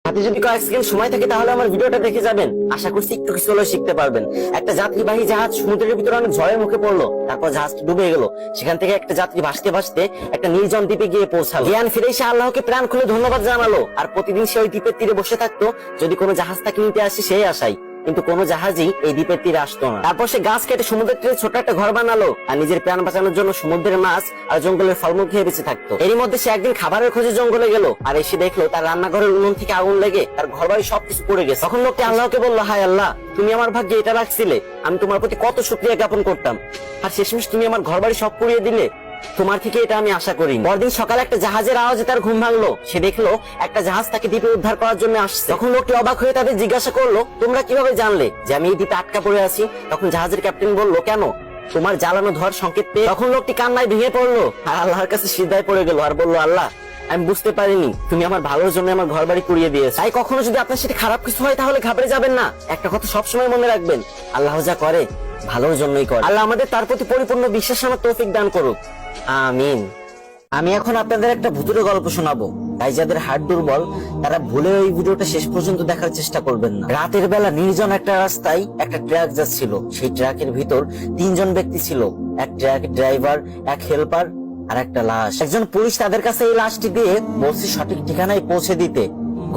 হাতে যদি কয়েক সেকেন্ড সময় থাকে তাহলে আমার ভিডিওটা দেখে যাবেন। আশা করছি একটু কিছু হলেও শিখতে পারবেন। একটা যাত্রীবাহী জাহাজ সমুদ্রের ভিতরে অনেক ঝড়ের মুখে পড়লো, তারপর জাহাজটা ডুবে গেল। সেখান থেকে একটা যাত্রী ভাসতে ভাসতে একটা নির্জন দ্বীপে গিয়ে পৌঁছালো। জ্ঞান ফিরে এসে আল্লাহকে প্রাণ খুলে ধন্যবাদ জানালো। আর প্রতিদিন সে ওই দ্বীপের তীরে বসে থাকতো, যদি কোনো জাহাজ তাকে নিতে আসে সেই আশায়। কিন্তু কোনো জাহাজই এই দ্বীপের তীরে আসতো না। তারপর সে গাছ কেটে সমুদ্রের তীরে ছোট একটা ঘর বানালো আর নিজের প্রাণ বাঁচানোর জন্য সমুদ্রের মাছ আর জঙ্গলের ফলমূল খেয়ে বেঁচে থাকতো। এরই মধ্যে সে একদিন খাবারের খোঁজে জঙ্গলে গেল, আর এসে দেখলো তার রান্নাঘরের উনুন থেকে আগুন লেগে তার ঘর বাড়ি সবকিছু পড়ে গেছে। তখন লোকটি আল্লাহকে বললো, হায় আল্লাহ, তুমি আমার ভাগ্যে এটা রাখছিলে, আমি তোমার প্রতি কত শুকরিয়া জ্ঞাপন করতাম, আর শেষমেশ তুমি আমার ঘর বাড়ি সব পুড়িয়ে দিলে। তোমার থেকে এটা আমি আশা করি। পরদিন সকালে একটা জাহাজের আওয়াজে তার ঘুম ভাঙলো। সে দেখলো একটা জাহাজ তাকে দ্বীপে উদ্ধার করার জন্য আসছে। তখন লোকটি অবাক হয়ে তাদের জিজ্ঞাসা করলো, তোমরা কিভাবে জানলে যে আমি এই দ্বীপে আটকা পড়ে আছি? তখন জাহাজের ক্যাপ্টেন বললো, কেন, তোমার জ্বালানো ধোয়ার সংকেত পেয়ে? তখন লোকটি কান্নায় ভেঙে পড়লো আর আল্লাহর কাছে সিজদায় পড়ে গেল আর বললো, আল্লাহ, আমি বুঝতে পারিনি তুমি আমার ভালোর জন্য আমার ঘর বাড়ি পুড়িয়ে দিয়েছো। তাই কখনো যদি আপনার সাথে খারাপ কিছু হয় তাহলে ঘাবড়ে যাবেন না। একটা কথা সবসময় মনে রাখবেন, আল্লাহ যা করে ভালোর জন্যই করে। আল্লাহ আমাদের তার প্রতি পরিপূর্ণ বিশ্বাস আনার তৌফিক দান করুক, আমিন। আমি এখন আপনাদের একটা ভুতুড়ে গল্প শোনাবো। তাই যাদের হার্ট দুর্বল তারা ভুলে ওই ভিডিওটা শেষ পর্যন্ত দেখার চেষ্টা করবেন না। রাতের বেলা নির্জন একটা রাস্তায় একটা ট্রাক যাচ্ছিল। সেই ট্রাকের ভিতর 3 জন ব্যক্তি ছিল, এক ট্রাকের ড্রাইভার, এক হেল্পার আর একটা লাশ। একজন পুলিশ তাদের কাছে এই লাশটি দিয়ে বলছে সঠিক ঠিকানায় পৌঁছে দিতে।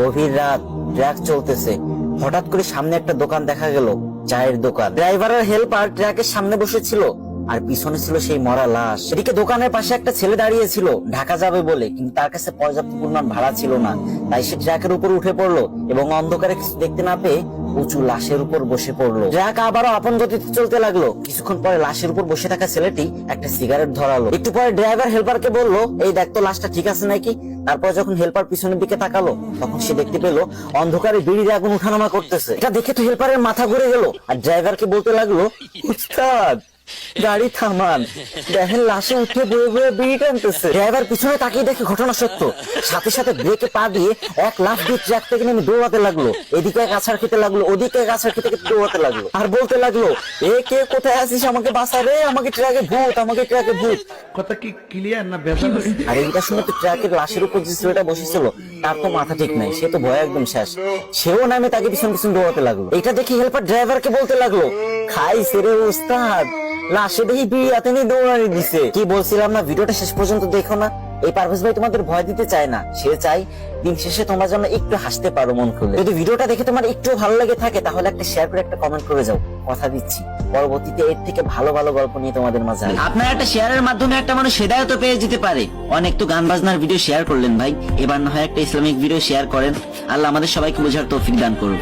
গভীর রাত, ট্রাক চলতেছে, হঠাৎ করে সামনে একটা দোকান দেখা গেল, চায়ের দোকান। ড্রাইভার আর হেল্পার ট্রাকের সামনে বসেছিল আর পিছনে ছিল সেই মরা লাশ। এদিকে দোকানের পাশে একটা ছেলে দাঁড়িয়ে ছিল ঢাকা যাবে বলে, কিন্তু তার কাছে পর্যাপ্ত পরিমাণ ভাড়া ছিল না। তাই সে ট্রাকের উপর উঠে পড়লো এবং অন্ধকারে কিছু দেখতে না পেয়ে উঁচু লাশের উপর বসে পড়লো। ট্রাক আবারও আপন গতিতে চলতে লাগলো। কিছুক্ষণ পরে লাশের উপর বসে থাকা ছেলেটি একটা সিগারেট ধরালো। একটু পরে ড্রাইভার হেল্পারকে বললো, এই দেখ তো লাশটা ঠিক আছে নাকি? তারপর যখন হেল্পার পিছনের দিকে তাকালো তখন সে দেখতে পেলো অন্ধকারে বিড়ির আগুন উঠানামা করতেছে। এটা দেখে তো হেল্পারের মাথা ঘুরে গেল আর ড্রাইভারকে বলতে লাগলো, উস্তাদ, গাড়ি থামান, দেখেন লাশে উঠে বয়ে বয়ে বিড়ি টানতেছে। ড্রাইভার পিছনে তাকিয়ে দেখে ঘটনা সত্য। সাথে সাথে ব্রেকে পা দিয়ে এক লাফ দিয়ে ট্রাক থেকে নেমে দৌড়াতে লাগলো। এদিকে এক আছাড় খেতে লাগলো, ওদিকে এক আছাড় খেতে খেতে দৌড়াতে লাগলো আর বলতে লাগলো, এ কে, কোথায় আছিস, আমাকে বাঁচা রে, আমাকে ট্রাকে ভূত, আমাকে ট্রাকে ভূত। কথা কি ক্লিয়ার না বেজাল? আর এইটা শুনে তো ট্রাকের লাশের উপর যে ছেলেটা বসেছিল তার তো মাথা ঠিক নাই, সে তো ভয় একদম শেষ। সেও নামে তাকে পিছন পিছন দৌড়াতে লাগলো। এটা দেখে হেল্পার ড্রাইভারকে বলতে লাগলো, খাই সেরে উস্তাদ, লাশে দেখি বিড়ি হাতে নিয়ে দৌড়ানি দিছে। কি বলছিলাম না, ভিডিওটা শেষ পর্যন্ত দেখো না। এই পারভেজ ভাই তোমাদের ভয় দিতে চায় না, সে চাই দিন শেষে তোমরা যেন একটু হাসতে পারো মন খুলে। যদি ভিডিওটা দেখে তোমার একটু ভালো লেগে থাকে তাহলে একটা শেয়ার করে একটা কমেন্ট করে যাও। কথা দিচ্ছি পরবর্তীতে এর থেকে ভালো ভালো গল্প নিয়ে তোমাদের মাঝে আসবো। আপনার একটা শেয়ারের মাধ্যমে একটা মানুষ হেদায়েত পেয়ে যেতে পারে। অনেক তো গান বাজনার ভিডিও শেয়ার করলেন ভাই, এবার না হয় একটা ইসলামিক ভিডিও শেয়ার করেন। আল্লাহ আমাদের সবাইকে বোঝার তৌফিক দান করুন।